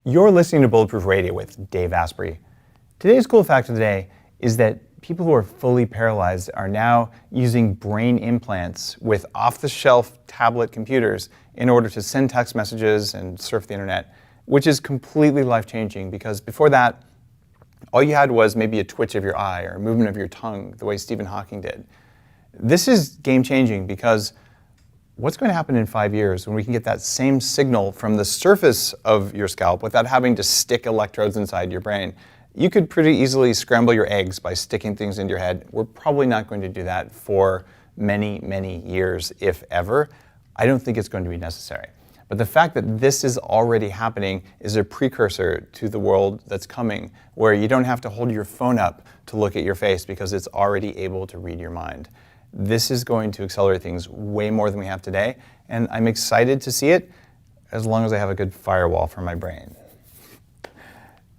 You're listening to Bulletproof Radio with Dave Asprey. Today's cool fact of the day is that people who are fully paralyzed are now using brain implants with off-the-shelf tablet computers in order to send text messages and surf the internet, which is completely life-changing because before that, all you had was maybe a twitch of your eye or a movement of your tongue, the way Stephen Hawking did. This is game-changing because what's going to happen in 5 years when we can get that same signal from the surface of your scalp without having to stick electrodes inside your brain? You could pretty easily scramble your eggs by sticking things into your head. We're probably not going to do that for many, many years, if ever. I don't think it's going to be necessary. But the fact that this is already happening is a precursor to the world that's coming, where you don't have to hold your phone up to look at your face because it's already able to read your mind. This is going to accelerate things way more than we have today, and I'm excited to see it as long as I have a good firewall for my brain.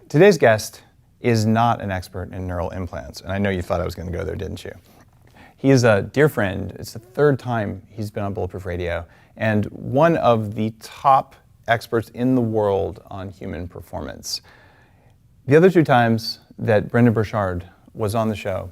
Today's guest is not an expert in neural implants, and I know you thought I was going to go there, didn't you? He is a dear friend. It's the third time he's been on Bulletproof Radio, and one of the top experts in the world on human performance. The other two times that Brendon Burchard was on the show,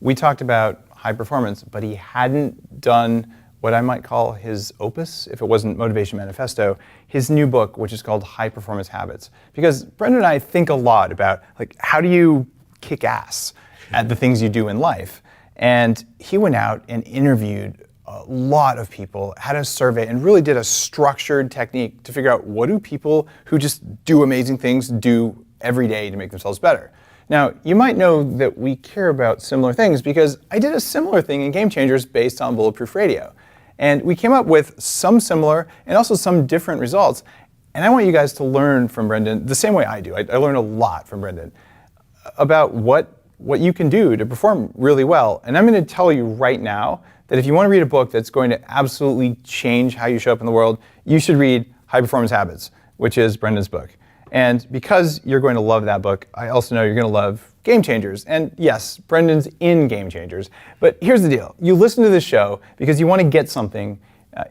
we talked about high performance, but he hadn't done what I might call his opus, if it wasn't Motivation Manifesto, his new book, which is called High Performance Habits. Because Brendon and I think a lot about, how do you kick ass at the things you do in life? And he went out and interviewed a lot of people, had a survey, and really did a structured technique to figure out what do people who just do amazing things do every day to make themselves better. Now, you might know that we care about similar things because I did a similar thing in Game Changers based on Bulletproof Radio. And we came up with some similar and also some different results. And I want you guys to learn from Brendon the same way I do. I learned a lot from Brendon about what you can do to perform really well. And I'm going to tell you right now that if you want to read a book that's going to absolutely change how you show up in the world, you should read High Performance Habits, which is Brendon's book. And because you're going to love that book, I also know you're going to love Game Changers. And yes, Brendon's in Game Changers. But here's the deal. You listen to this show because you want to get something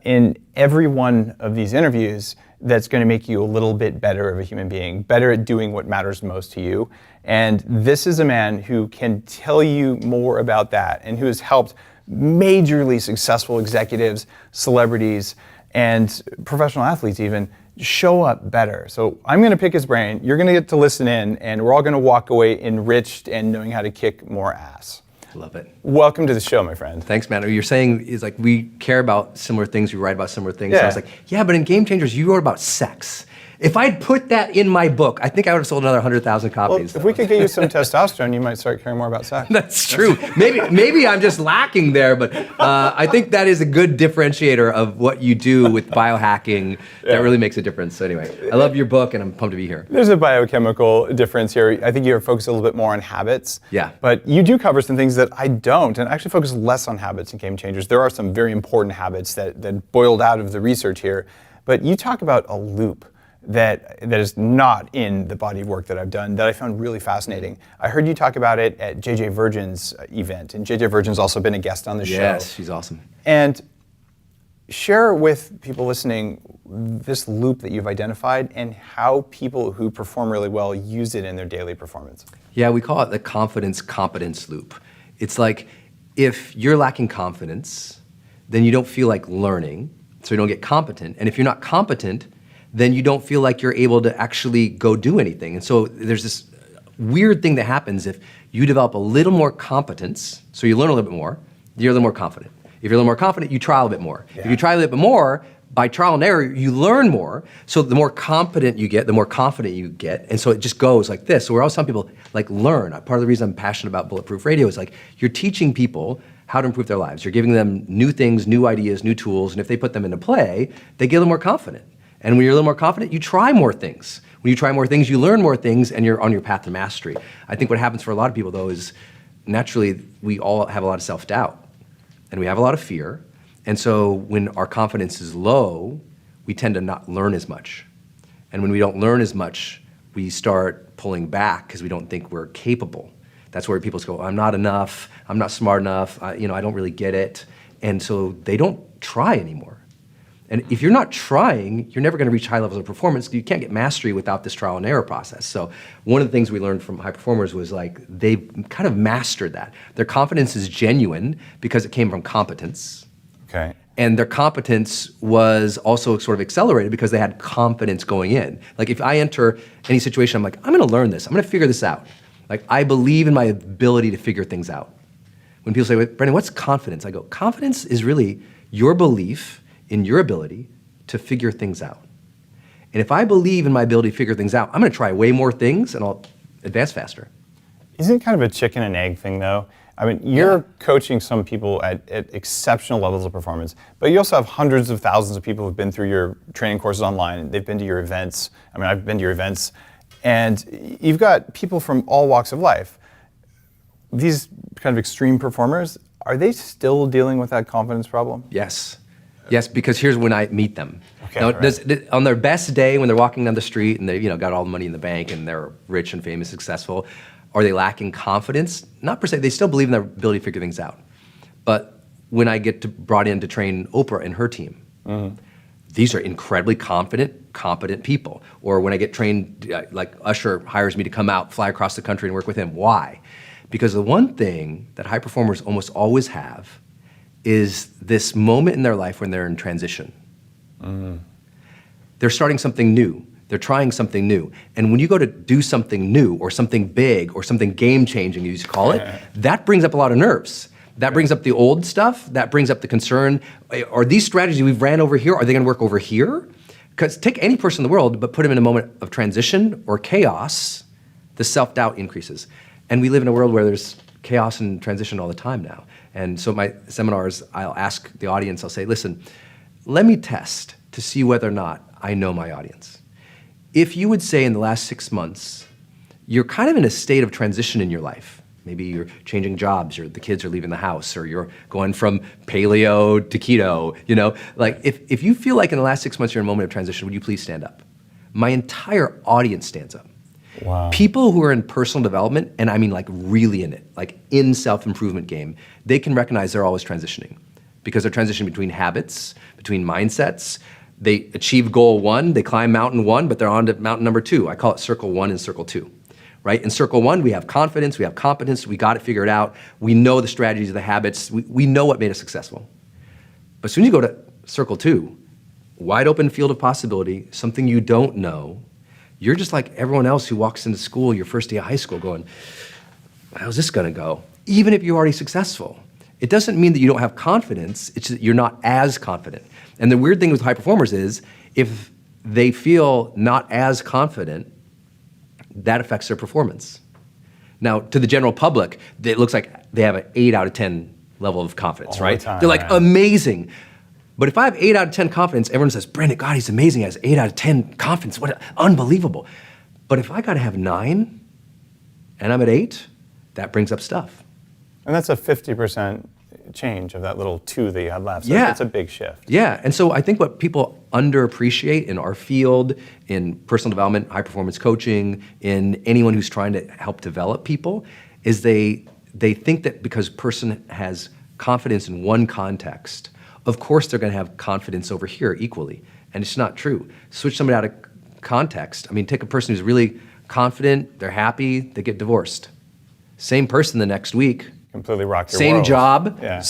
in every one of these interviews that's going to make you a little bit better of a human being, better at doing what matters most to you. And this is a man who can tell you more about that and who has helped majorly successful executives, celebrities, and professional athletes even show up better. So I'm going to pick his brain, you're going to get to listen in, and we're all going to walk away enriched and knowing how to kick more ass. Love it. Welcome to the show, my friend. Thanks, man. What you're saying is we care about similar things, we write about similar things. Yeah. So I was like, yeah, but in Game Changers, you wrote about sex. If I'd put that in my book, I think I would have sold another 100,000 copies. Well, if we could get you some testosterone, you might start caring more about sex. That's true. Maybe I'm just lacking there, but I think that is a good differentiator of what you do with biohacking that really makes a difference. So anyway, I love your book and I'm pumped to be here. There's a biochemical difference here. I think you're focused a little bit more on habits. Yeah. But you do cover some things that I don't, and actually focus less on habits in Game Changers. There are some very important habits that boiled out of the research here. But you talk about a loop that is not in the body of work that I've done that I found really fascinating. I heard you talk about it at JJ Virgin's event, and JJ Virgin's also been a guest on the show. Yes, she's awesome. And share with people listening this loop that you've identified and how people who perform really well use it in their daily performance. Yeah, we call it the confidence-competence loop. It's like if you're lacking confidence, then you don't feel like learning, so you don't get competent. And if you're not competent, then you don't feel like you're able to actually go do anything. And so there's this weird thing that happens if you develop a little more competence, so you learn a little bit more, you're a little more confident. If you're a little more confident, you try a little bit more. Yeah. If you try a little bit more, by trial and error, you learn more. So the more competent you get, the more confident you get. And so it just goes like this. So we're always telling people, learn. Part of the reason I'm passionate about Bulletproof Radio is you're teaching people how to improve their lives. You're giving them new things, new ideas, new tools, and if they put them into play, they get a little more confident. And when you're a little more confident, you try more things. When you try more things, you learn more things, and you're on your path to mastery. I think what happens for a lot of people, though, is naturally we all have a lot of self-doubt, and we have a lot of fear. And so when our confidence is low, we tend to not learn as much. And when we don't learn as much, we start pulling back because we don't think we're capable. That's where people go, I'm not enough, I'm not smart enough, I don't really get it. And so they don't try anymore. And if you're not trying, you're never going to reach high levels of performance. You can't get mastery without this trial and error process. So one of the things we learned from high performers was like they kind of mastered that. Their confidence is genuine because it came from competence. Okay. And their competence was also sort of accelerated because they had confidence going in. Like if I enter any situation, I'm like, I'm going to learn this. I'm going to figure this out. Like I believe in my ability to figure things out. When people say, Brendon, what's confidence? I go, confidence is really your belief in your ability to figure things out. And if I believe in my ability to figure things out, I'm going to try way more things and I'll advance faster. Isn't it kind of a chicken and egg thing, though? I mean, you're coaching some people at exceptional levels of performance, but you also have hundreds of thousands of people who've been through your training courses online. They've been to your events. I mean, I've been to your events. And you've got people from all walks of life. These kind of extreme performers, are they still dealing with that confidence problem? Yes. Yes, because here's when I meet them. Okay, now, right. On their best day, when they're walking down the street and they, got all the money in the bank and they're rich and famous, successful, are they lacking confidence? Not per se. They still believe in their ability to figure things out. But when I get brought in to train Oprah and her team, these are incredibly confident, competent people. Or when I get trained, like Usher hires me to come out, fly across the country and work with him. Why? Because the one thing that high performers almost always have is this moment in their life when they're in transition. They're starting something new. They're trying something new. And when you go to do something new or something big or something game-changing, you used to call it, that brings up a lot of nerves. That brings up the old stuff. That brings up the concern. Are these strategies we've ran over here, are they gonna work over here? Because take any person in the world, but put them in a moment of transition or chaos, the self-doubt increases. And we live in a world where there's chaos and transition all the time now. And so my seminars, I'll ask the audience, I'll say, listen, let me test to see whether or not I know my audience. If you would say in the last 6 months, you're kind of in a state of transition in your life. Maybe you're changing jobs, or the kids are leaving the house, or you're going from paleo to keto, Like if you feel like in the last 6 months you're in a moment of transition, would you please stand up? My entire audience stands up. Wow. People who are in personal development, and I mean like really in it, like in self-improvement game, they can recognize they're always transitioning because they're transitioning between habits, between mindsets. They achieve goal 1, they climb mountain 1, but they're on to mountain number 2. I call it circle 1 and circle 2, right? In circle 1, we have confidence, we have competence, we got it figured out. We know the strategies, the habits, we know what made us successful. But as soon as you go to circle 2, wide open field of possibility, something you don't know, you're just like everyone else who walks into school your first day of high school going, how's this gonna go? Even if you're already successful. It doesn't mean that you don't have confidence, it's that you're not as confident. And the weird thing with high performers is if they feel not as confident, that affects their performance. Now, to the general public, it looks like they have an 8 out of 10 level of confidence, right? They're like amazing. But if I have 8 out of 10 confidence, everyone says, Brendon, God, he's amazing. He has 8 out of 10 confidence. What unbelievable. But if I gotta have 9 and I'm at 8, that brings up stuff. And that's a 50% change of that little 2 that you had left. So Yeah. it's a big shift. Yeah, and so I think what people underappreciate in our field, in personal development, high performance coaching, in anyone who's trying to help develop people, is they think that because a person has confidence in one context, of course they're gonna have confidence over here equally, and it's not true. Switch somebody out of context. I mean, take a person who's really confident, they're happy, they get divorced. Same person the next week, Completely rock your same world. job, Yeah.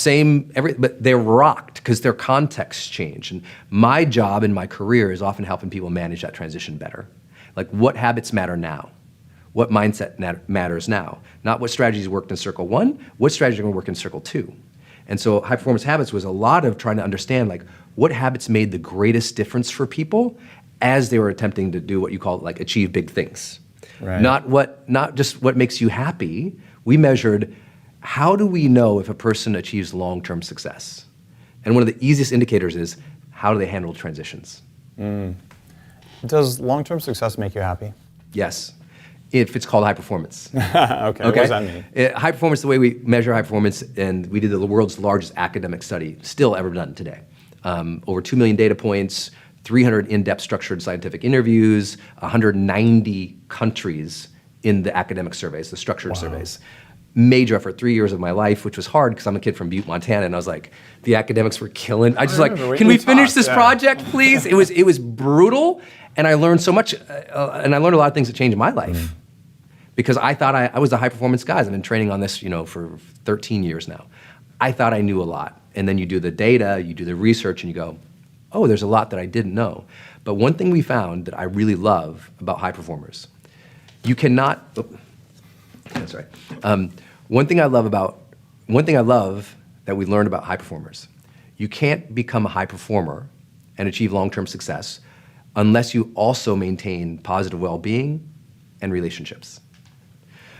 but they're rocked because their context changed. And my job in my career is often helping people manage that transition better. Like what habits matter now? What mindset matters now? Not what strategies worked in circle 1, what strategies are gonna work in circle 2. And so high performance habits was a lot of trying to understand like what habits made the greatest difference for people as they were attempting to do what you call like achieve big things. Right. Not just what makes you happy. We measured how do we know if a person achieves long-term success? And one of the easiest indicators is how do they handle transitions? Does long-term success make you happy? Yes, if it's called high performance. Okay, what does that mean? High performance, the way we measure high performance, and we did the world's largest academic study, still ever done today. Over 2 million data points, 300 in-depth structured scientific interviews, 190 countries in the academic surveys, the structured surveys. major effort, 3 years of my life, which was hard because I'm a kid from Butte, Montana, and I was like, the academics were killing. I just like, can we finish this project, please? It was brutal, and I learned so much, and I learned a lot of things that changed my life. Because I thought I was a high performance guy. I've been training on this, for 13 years now. I thought I knew a lot. And then you do the data, you do the research, and you go, oh, there's a lot that I didn't know. But one thing we found that I really love about high performers, you cannot, that's right. One thing I love that we learned about high performers, you can't become a high performer and achieve long-term success unless you also maintain positive well-being and relationships.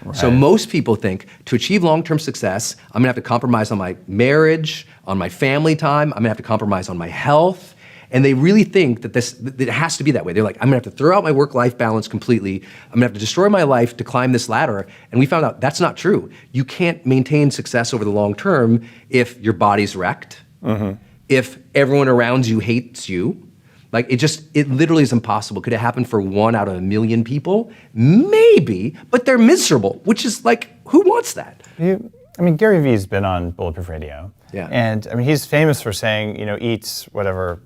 Right. So most people think to achieve long-term success, I'm gonna have to compromise on my marriage, on my family time, I'm gonna have to compromise on my health, and they really think that it has to be that way. They're like, I'm gonna have to throw out my work-life balance completely, I'm gonna have to destroy my life to climb this ladder, and we found out that's not true. You can't maintain success over the long term if your body's wrecked, if everyone around you hates you. Like it literally is impossible. Could it happen for 1 out of 1,000,000 people? Maybe, but they're miserable, which is like, who wants that? Gary Vee's been on Bulletproof Radio. Yeah. And he's famous for saying, eat whatever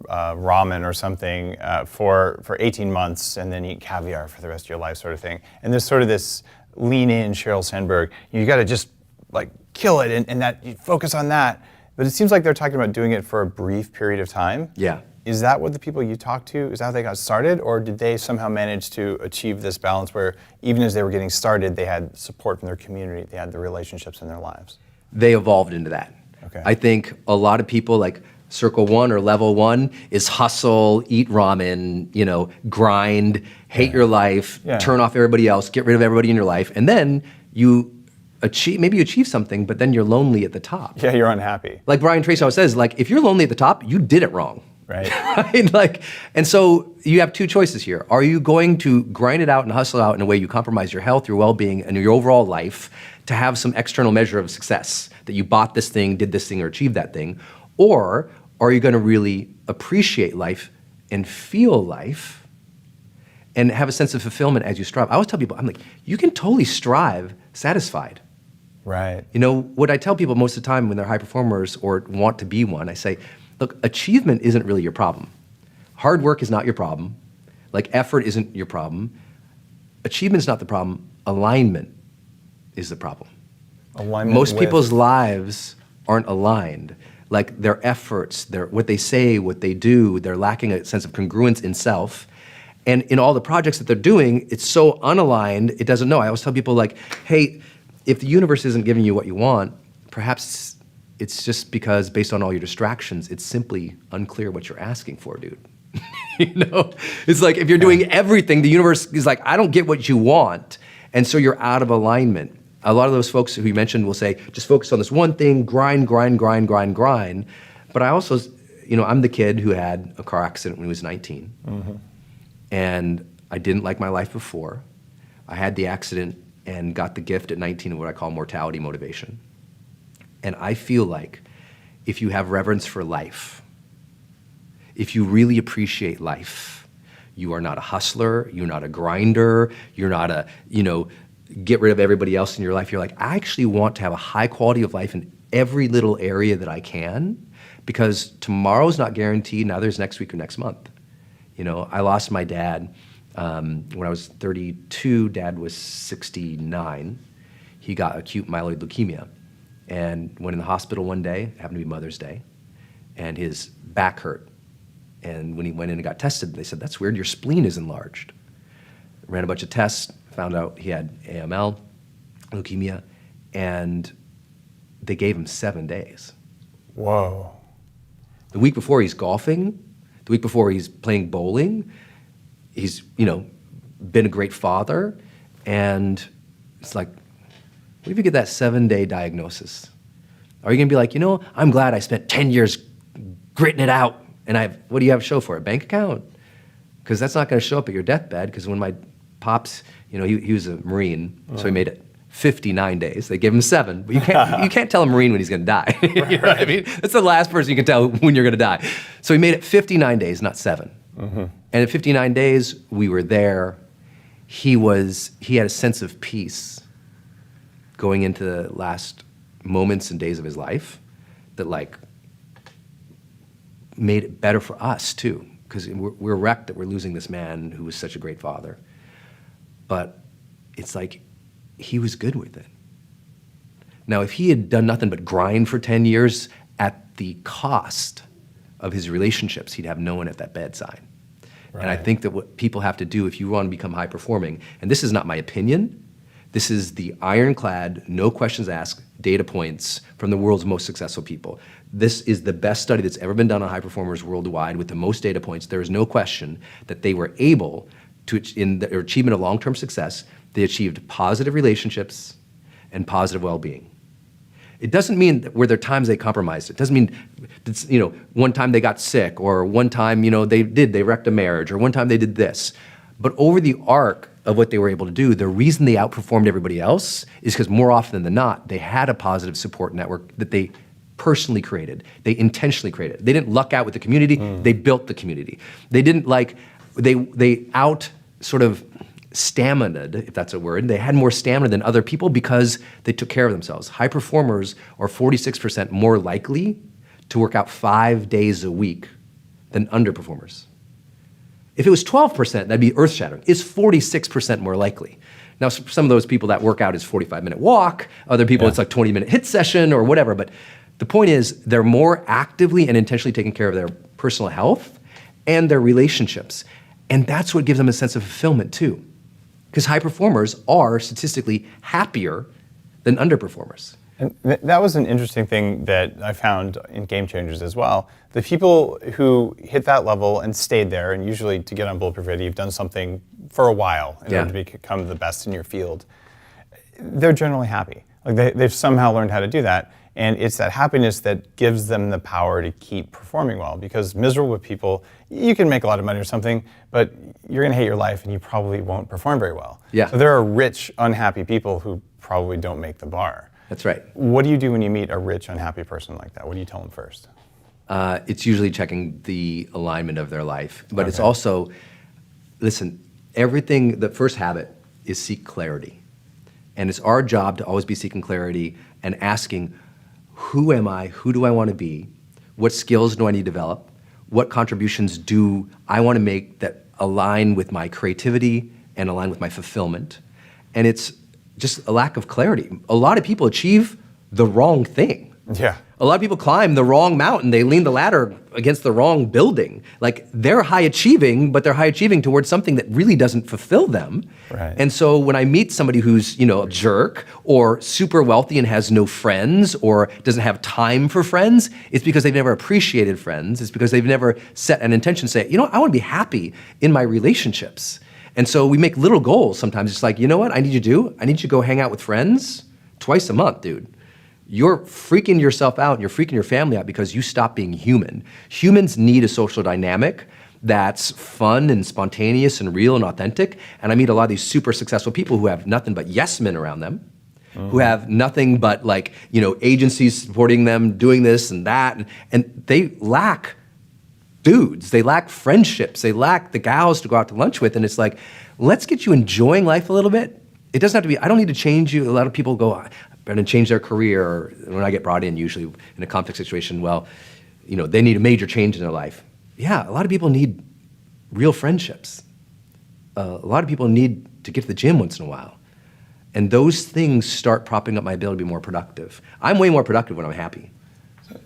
ramen or something for 18 months and then eat caviar for the rest of your life sort of thing. And there's sort of this lean in Sheryl Sandberg, you gotta just like kill it and that you focus on that. But it seems like they're talking about doing it for a brief period of time. Yeah. Is that what the people you talked to, is that how they got started? Or did they somehow manage to achieve this balance where even as they were getting started, they had support from their community, they had the relationships in their lives? They evolved into that. Okay. I think a lot of people like circle one or level one is hustle, eat ramen, grind, hate your life, turn off everybody else, get rid of everybody in your life. And then maybe you achieve something, but then you're lonely at the top. Yeah, you're unhappy. Like Brian Tracy always says, like, if you're lonely at the top, you did it wrong. Right. And so you have two choices here. Are you going to grind it out and hustle out in a way you compromise your health, your well-being, and your overall life to have some external measure of success, that you bought this thing, did this thing, or achieved that thing? Or are you gonna really appreciate life and feel life and have a sense of fulfillment as you strive? I always tell people, I'm like, you can totally strive satisfied. Right. What I tell people most of the time when they're high performers or want to be one, I say, look, achievement isn't really your problem. Hard work is not your problem. Like effort isn't your problem. Achievement's not the problem. Alignment is the problem. Most people's lives aren't aligned. Like their efforts, what they say, what they do, they're lacking a sense of congruence in self. And in all the projects that they're doing, it's so unaligned, it doesn't know. I always tell people like, hey, if the universe isn't giving you what you want, perhaps it's just because based on all your distractions, it's simply unclear what you're asking for, dude. It's like if you're doing everything, the universe is like, I don't get what you want. And so you're out of alignment. A lot of those folks who you mentioned will say, just focus on this one thing, grind, grind, grind, grind, grind. But I also, I'm the kid who had a car accident when he was 19. Mm-hmm. And I didn't like my life before. I had the accident and got the gift at 19 of what I call mortality motivation. And I feel like if you have reverence for life, if you really appreciate life, you are not a hustler, you're not a grinder, you're not a, get rid of everybody else in your life. You're like, I actually want to have a high quality of life in every little area that I can, because tomorrow's not guaranteed, neither is next week or next month. I lost my dad when I was 32, Dad was 69. He got acute myeloid leukemia and went in the hospital one day, it happened to be Mother's Day, and his back hurt. And when he went in and got tested, they said, that's weird, your spleen is enlarged. Ran a bunch of tests, found out he had AML, leukemia, and they gave him 7 days. Whoa. The week before he's golfing, the week before he's playing bowling, he's, been a great father, and it's like, what if you get that 7-day diagnosis? Are you gonna be like, I'm glad I spent 10 years gritting it out, and what do you have to show for it, bank account? Because that's not gonna show up at your deathbed, because when my pops, he was a Marine, so he made it 59 days. They gave him 7, but you can't tell a Marine when he's gonna die. You know what I mean? That's the last person you can tell when you're gonna die. So he made it 59 days, not 7. Mm-hmm. And at 59 days, we were there. He had a sense of peace. going into the last moments and days of his life that like made it better for us too, because we're wrecked that we're losing this man who was such a great father. But it's like he was good with it. Now, if he had done nothing but grind for 10 years at the cost of his relationships, he'd have no one at that bedside. Right. And I think that what people have to do if you want to become high performing, and this is not my opinion, this is the ironclad, no questions asked data points from the world's most successful people. This is the best study that's ever been done on high performers worldwide with the most data points. There is no question that they were able to, in their achievement of long-term success, they achieved positive relationships and positive well-being. It doesn't mean that were there times they compromised. It doesn't mean, one time they got sick, or one time, they wrecked a marriage, or one time they did this. But over the arc of what they were able to do, the reason they outperformed everybody else is because more often than not, they had a positive support network that they personally created. They intentionally created. They didn't luck out with the community. They built the community. They didn't they out sort of stamina'd, if that's a word. They had more stamina than other people because they took care of themselves. High performers are 46% more likely to work out 5 days a week than underperformers. If it was 12%, that'd be earth-shattering. It's 46% more likely. Now, some of those people that work out is 45-minute walk. Other people, it's like 20-minute hit session or whatever. But the point is, they're more actively and intentionally taking care of their personal health and their relationships. And that's what gives them a sense of fulfillment, too. Because high performers are statistically happier than underperformers. And that was an interesting thing that I found in Game Changers as well. The people who hit that level and stayed there, and usually to get on Bulletproof Radio, you've done something for a while in order to become the best in your field. They're generally happy. Like they've somehow learned how to do that. And it's that happiness that gives them the power to keep performing well. Because miserable people, you can make a lot of money or something, but you're going to hate your life and you probably won't perform very well. Yeah. So there are rich, unhappy people who probably don't make the bar. That's right. What do you do when you meet a rich, unhappy person like that? What do you tell them first? It's usually checking the alignment of their life. But it's also, listen, the first habit is seek clarity. And it's our job to always be seeking clarity and asking, who am I? Who do I want to be? What skills do I need to develop? What contributions do I want to make that align with my creativity and align with my fulfillment? And it's just a lack of clarity. A lot of people achieve the wrong thing. Yeah. A lot of people climb the wrong mountain. They lean the ladder against the wrong building. Like, they're high achieving, but they're high achieving towards something that really doesn't fulfill them. Right. And so when I meet somebody who's, a jerk or super wealthy and has no friends or doesn't have time for friends, it's because they've never appreciated friends. It's because they've never set an intention to say, I want to be happy in my relationships. And so we make little goals sometimes. It's like, you know what I need you to do? I need you to go hang out with friends twice a month, dude. You're freaking yourself out and you're freaking your family out because you stopped being human. Humans need a social dynamic that's fun and spontaneous and real and authentic. And I meet a lot of these super successful people who have nothing but yes men around them, who have nothing but agencies supporting them, doing this and that. And they lack dudes, they lack friendships, they lack the gals to go out to lunch with. And it's like, let's get you enjoying life a little bit. It doesn't have to be, I don't need to change you. A lot of people go, and change their career, or when I get brought in, usually in a conflict situation, they need a major change in their life. Yeah, a lot of people need real friendships. A lot of people need to get to the gym once in a while. And those things start propping up my ability to be more productive. I'm way more productive when I'm happy.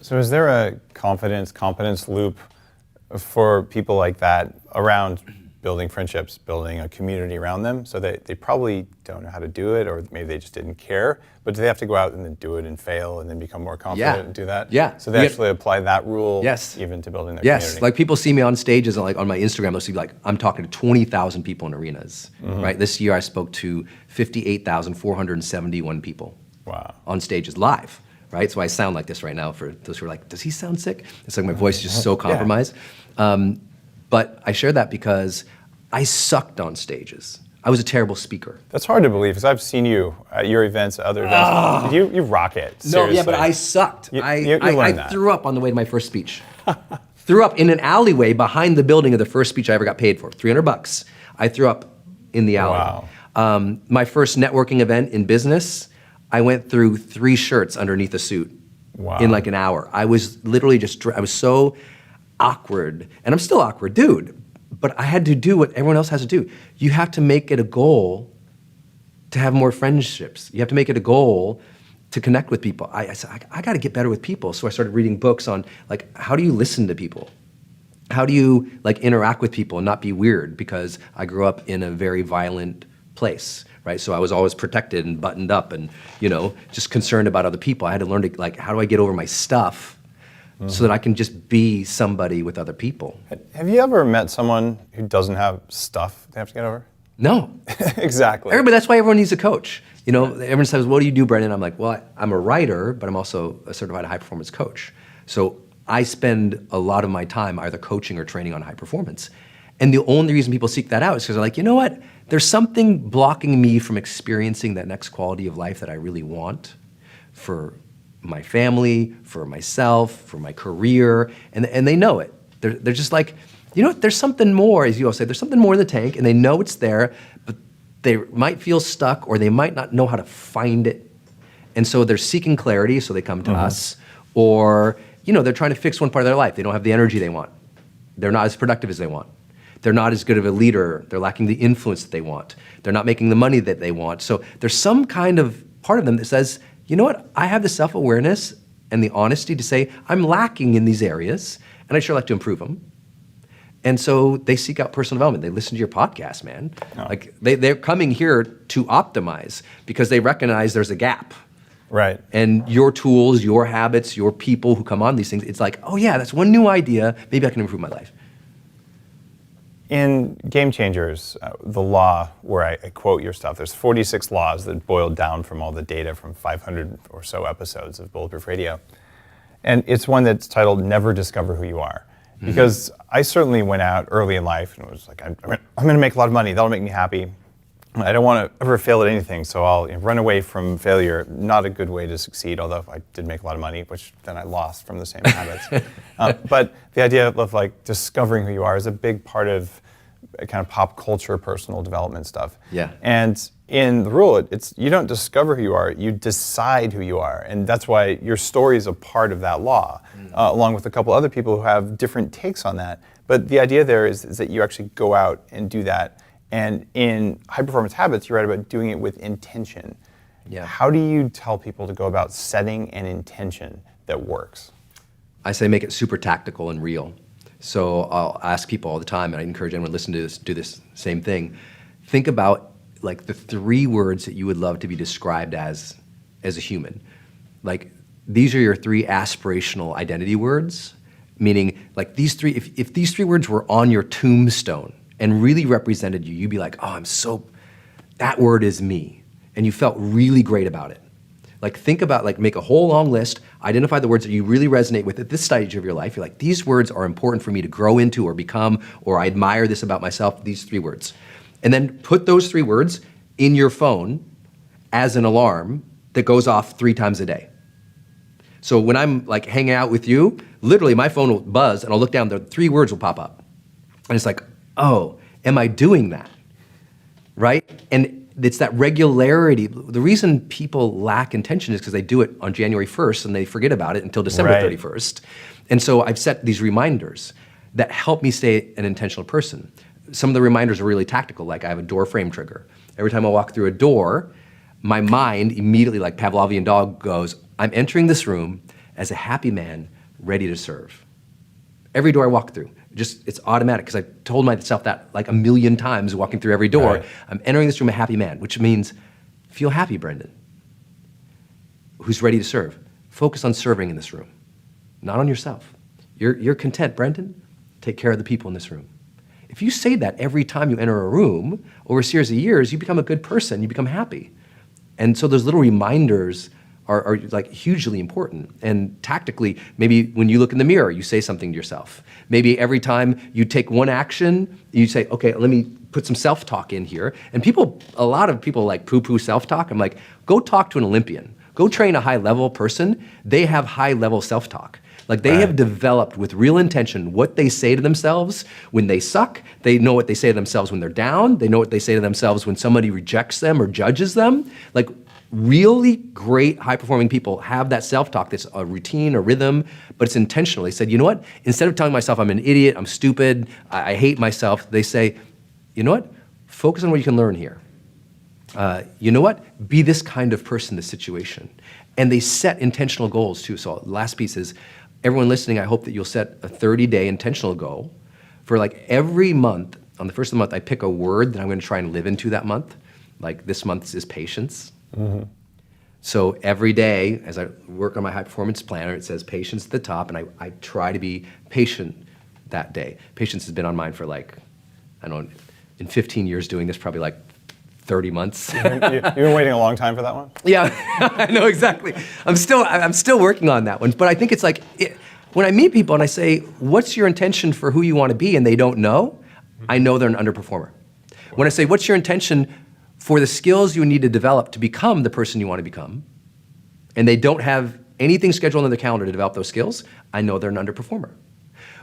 So is there a competence loop for people like that around building friendships, building a community around them, so that they probably don't know how to do it, or maybe they just didn't care, but do they have to go out and then do it and fail and then become more confident and do that? Yeah. So they actually apply that rule even to building their community? Yes, like people see me on stages, and on my Instagram, they'll see I'm talking to 20,000 people in arenas, right? This year I spoke to 58,471 people on stages live, right? So I sound like this right now for those who are like, does he sound sick? It's like my voice is just so compromised. But I share that because I sucked on stages. I was a terrible speaker. That's hard to believe, because I've seen you at your events, other events. You rock it, seriously. No, yeah, but I sucked. I that. threw up on the way to my first speech. Threw up in an alleyway behind the building of the first speech I ever got paid for, $300. I threw up in the alley. Wow. My first networking event in business, I went through 3 shirts underneath a suit Wow. in like an hour. I was literally I was so awkward, and I'm still awkward, dude. But I had to do what everyone else has to do. You have to make it a goal to have more friendships. You have to make it a goal to connect with people. I said, I got to get better with people. So I started reading books on like, how do you listen to people? How do you like interact with people and not be weird? Because I grew up in a very violent place, right? So I was always protected and buttoned up and, just concerned about other people. I had to learn to like, how do I get over my stuff so that I can just be somebody with other people? Have you ever met someone who doesn't have stuff they have to get over? No. Exactly. That's why everyone needs a coach. Everyone says, what do you do, Brendon? I'm like, well, I'm a writer, but I'm also a certified high performance coach. So I spend a lot of my time either coaching or training on high performance. And the only reason people seek that out is because they're like, you know what? There's something blocking me from experiencing that next quality of life that I really want for my family, for myself, for my career, and they know it. They're just like, there's something more, as you all say, there's something more in the tank, and they know it's there, but they might feel stuck or they might not know how to find it. And so they're seeking clarity, so they come to us, or they're trying to fix one part of their life. They don't have the energy they want. They're not as productive as they want. They're not as good of a leader. They're lacking the influence that they want. They're not making the money that they want. So there's some kind of part of them that says, you know what, I have the self-awareness and the honesty to say, I'm lacking in these areas, and I'd sure like to improve them. And so they seek out personal development. They listen to your podcast, man. Oh. Like they're coming here to optimize because they recognize there's a gap. Right. And your tools, your habits, your people who come on these things, it's like, oh yeah, that's one new idea. Maybe I can improve my life. In Game Changers, the law where I quote your stuff, there's 46 laws that boiled down from all the data from 500 or so episodes of Bulletproof Radio. And it's one that's titled Never Discover Who You Are. Because I certainly went out early in life and was like, I'm going to make a lot of money. That'll make me happy. I don't want to ever fail at anything, so I'll run away from failure. Not a good way to succeed, although I did make a lot of money, which then I lost from the same habits. But the idea of like discovering who you are is a big part of kind of pop culture, personal development stuff. Yeah. And in the rule, it's you don't discover who you are, you decide who you are. And that's why your story is a part of that law, along with a couple other people who have different takes on that. But the idea there is that you actually go out and do that. And in High Performance Habits, you write about doing it with intention. Yeah. How do you tell people to go about setting an intention that works? I say make it super tactical and real. So I'll ask people all the time, and I encourage anyone to listen to this, do this same thing. Think about like the 3 words that you would love to be described as a human. Like these are your 3 aspirational identity words, meaning like these 3, if these 3 words were on your tombstone and really represented you, you'd be like, oh, that word is me. And you felt really great about it. Like think about, like make a whole long list, identify the words that you really resonate with at this stage of your life. You're like, these words are important for me to grow into or become, or I admire this about myself, these 3 words. And then put those 3 words in your phone as an alarm that goes off 3 times a day. So when I'm like hanging out with you, literally my phone will buzz and I'll look down, the 3 words will pop up. And it's like, oh, am I doing that? Right? And it's that regularity. The reason people lack intention is because they do it on January 1st and they forget about it until December 31st. And so I've set these reminders that help me stay an intentional person. Some of the reminders are really tactical, like I have a door frame trigger. Every time I walk through a door, my mind immediately, like Pavlovian dog, goes, I'm entering this room as a happy man ready to serve. Every door I walk through. It's automatic because I told myself that like a million times walking through every door. Right. I'm entering this room a happy man, which means feel happy, Brendon. Who's ready to serve? Focus on serving in this room, not on yourself. You're content, Brendon. Take care of the people in this room. If you say that every time you enter a room over a series of years, you become a good person. You become happy. And so those little reminders are like hugely important. And tactically, maybe when you look in the mirror, you say something to yourself. Maybe every time you take one action, you say, okay, let me put some self-talk in here. And a lot of people like poo-poo self-talk. I'm like, go talk to an Olympian. Go train a high-level person. They have high-level self-talk. Like they have developed with real intention what they say to themselves when they suck. They know what they say to themselves when they're down. They know what they say to themselves when somebody rejects them or judges them. Like really great high-performing people have that self-talk that's a routine, a rhythm, but it's intentional. They said, you know what? Instead of telling myself I'm an idiot, I'm stupid, I hate myself, they say, you know what? Focus on what you can learn here. You know what? Be this kind of person in this situation. And they set intentional goals too. So last piece is, everyone listening, I hope that you'll set a 30-day intentional goal for like every month. On the first of the month, I pick a word that I'm going to try and live into that month. Like this month's is patience. Mm-hmm. So every day, as I work on my high performance planner, it says patience at the top, and I try to be patient that day. Patience has been on mine for like, I don't know, in 15 years doing this, probably like 30 months. You've been waiting a long time for that one? Yeah, I know exactly. I'm still working on that one, but I think it's like, when I meet people and I say, what's your intention for who you want to be, and they don't know, I know they're an underperformer. When I say, what's your intention for the skills you need to develop to become the person you want to become, and they don't have anything scheduled on their calendar to develop those skills, I know they're an underperformer.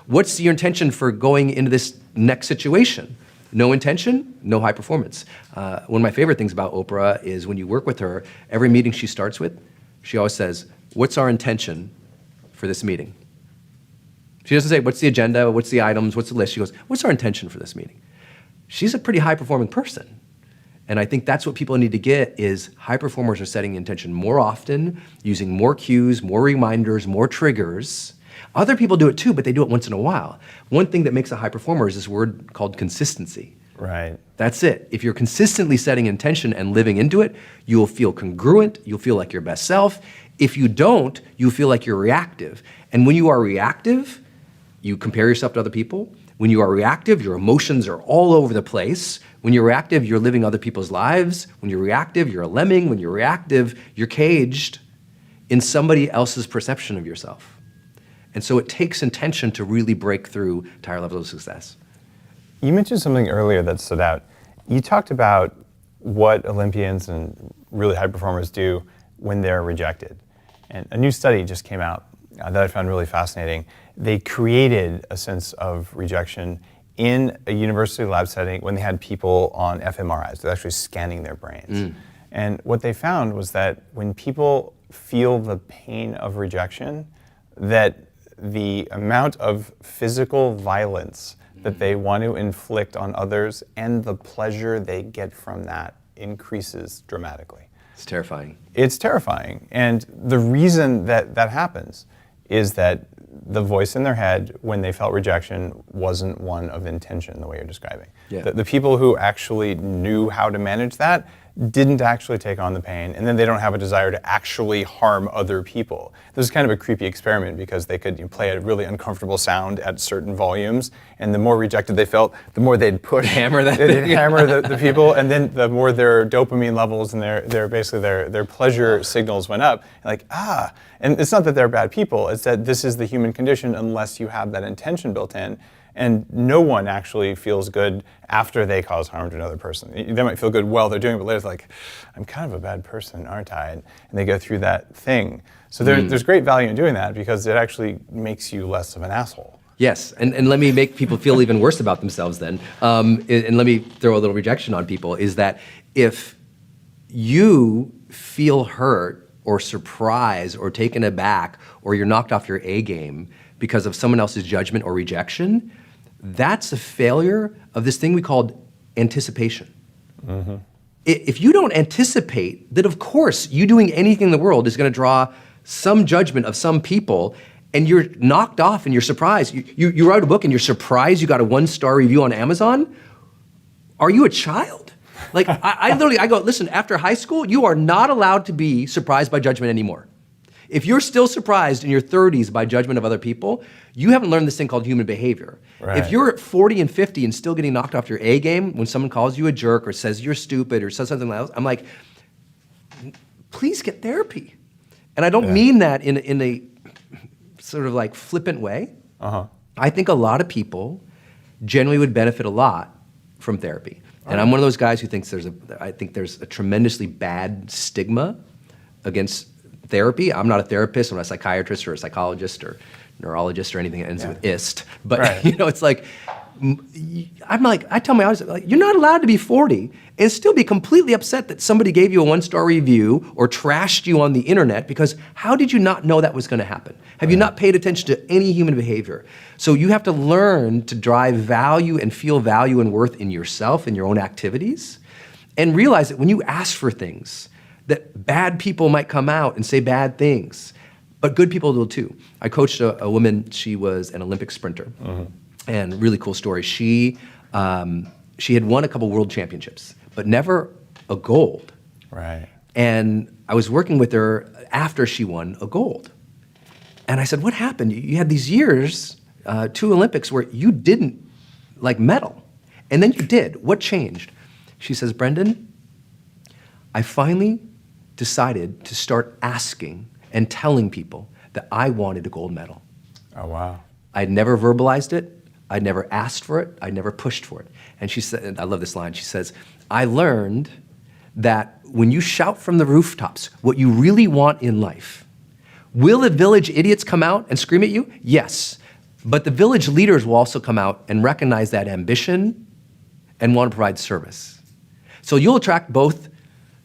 What's your intention for going into this next situation? No intention, no high performance. One of my favorite things about Oprah is when you work with her, every meeting she starts with, she always says, what's our intention for this meeting? She doesn't say, what's the agenda, what's the items, what's the list? She goes, what's our intention for this meeting? She's a pretty high performing person. And I think that's what people need to get is high performers are setting intention more often, using more cues, more reminders, more triggers. Other people do it too, but they do it once in a while. One thing that makes a high performer is this word called consistency. Right. That's it. If you're consistently setting intention and living into it, you'll feel congruent, you'll feel like your best self. If you don't, you'll feel like you're reactive. And when you are reactive, you compare yourself to other people. When you are reactive, your emotions are all over the place. When you're reactive, you're living other people's lives. When you're reactive, you're a lemming. When you're reactive, you're caged in somebody else's perception of yourself. And so it takes intention to really break through to higher levels of success. You mentioned something earlier that stood out. You talked about what Olympians and really high performers do when they're rejected. And a new study just came out that I found really fascinating. They created a sense of rejection in a university lab setting when they had people on fMRIs. They're actually scanning their brains. And what they found was that when people feel the pain of rejection, that the amount of physical violence that they want to inflict on others and the pleasure they get from that increases dramatically. It's terrifying. It's terrifying. And the reason that that happens is that the voice in their head when they felt rejection wasn't one of intention, the way you're describing. Yeah. The people who actually knew how to manage that didn't actually take on the pain, and then they don't have a desire to actually harm other people. This is kind of a creepy experiment because they could play a really uncomfortable sound at certain volumes, and the more rejected they felt, the more they'd push, hammer that they'd hammer the people, and then the more their dopamine levels and their pleasure signals went up. And it's not that they're bad people, it's that this is the human condition unless you have that intention built in. And no one actually feels good after they cause harm to another person. They might feel good while they're doing it, but later it's like, I'm kind of a bad person, aren't I? And they go through that thing. So there's great value in doing that because it actually makes you less of an asshole. Yes, and let me make people feel even worse about themselves then. And let me throw a little rejection on people, is that if you feel hurt or surprised or taken aback or you're knocked off your A game because of someone else's judgment or rejection, that's a failure of this thing we call anticipation. Mm-hmm. If you don't anticipate that, of course, you doing anything in the world is going to draw some judgment of some people, and you're knocked off and you're surprised. You wrote a book and you're surprised you got a 1-star review on Amazon? Are you a child? Like, I go, listen, after high school, you are not allowed to be surprised by judgment anymore. If you're still surprised in your 30s by judgment of other people, you haven't learned this thing called human behavior. Right. If you're 40 and 50 and still getting knocked off your A game when someone calls you a jerk or says you're stupid or says something else, I'm like, please get therapy. And I don't mean that in a sort of like flippant way. Uh-huh. I think a lot of people generally would benefit a lot from therapy. And I'm one of those guys who thinks there's a tremendously bad stigma against therapy. I'm not a therapist, I'm not a psychiatrist or a psychologist or neurologist or anything that ends with ist. But it's like I'm like, I tell my audience, like, you're not allowed to be 40 and still be completely upset that somebody gave you a 1-star review or trashed you on the internet, because how did you not know that was going to happen? Have you not paid attention to any human behavior? So you have to learn to drive value and feel value and worth in yourself and your own activities, and realize that when you ask for things, that bad people might come out and say bad things, but good people will too. I coached a woman, she was an Olympic sprinter. And really cool story. She had won a couple world championships, but never a gold. Right. And I was working with her after she won a gold. And I said, what happened? You had these years, 2 Olympics, where you didn't medal. And then you did. What changed? She says, Brendon, I finally decided to start asking and telling people that I wanted a gold medal. Oh, wow. I'd never verbalized it. I'd never asked for it. I'd never pushed for it. And she said, and I love this line, she says, I learned that when you shout from the rooftops what you really want in life, will the village idiots come out and scream at you? Yes. But the village leaders will also come out and recognize that ambition and want to provide service. So you'll attract both